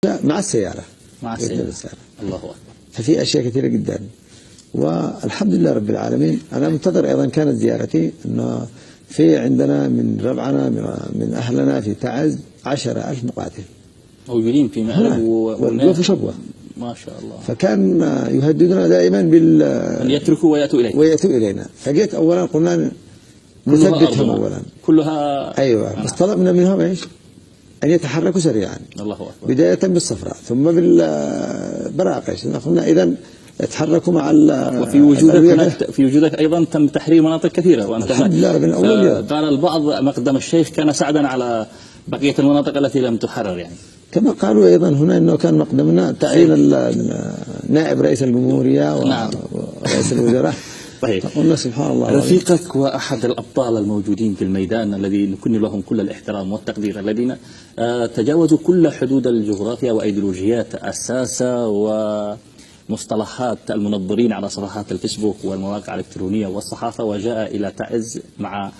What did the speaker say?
مع السيارة. مع السيارة. الله أكبر. ففي أشياء كثيرة جدا، والحمد لله رب العالمين. أنا منتظر أيضا كانت زيارتي أنه في عندنا من ربعنا من أهلنا في تعز 10,000 مقاتل موجودين في مأرب وفي شبوة ما شاء الله. فكان يهددنا دائما أن يتركوا ويأتوا إلينا. فجيت أولا قلنا نثبتهم أولا كلها. أيوة. بس طلبنا منهم إيش؟ أن يتحركوا سريعا. الله أكبر. بداية بالصفراء ثم بالبراقش. قلنا إذا تحركوا مع وفي وجودك أيضا تم تحرير مناطق كثيرة وأنت الحمد لله من أول يوم. قال البعض مقدم الشيخ كان سعدا على بقية المناطق التي لم تحرر يعني. كما قالوا أيضا هنا أنه كان مقدمنا تعيين نائب رئيس الجمهورية ورئيس الوزراء. طيب. فقلنا سبحان الله. رفيقك وأحد الأبطال الموجودين في الميدان الذي نكن لهم كل الاحترام والتقدير، الذين تجاوزوا كل حدود الجغرافيا وأيديولوجيات أساسا ومصطلحات المنظرين على صفحات الفيسبوك والمواقع الإلكترونية والصحافة، وجاء إلى تعز مع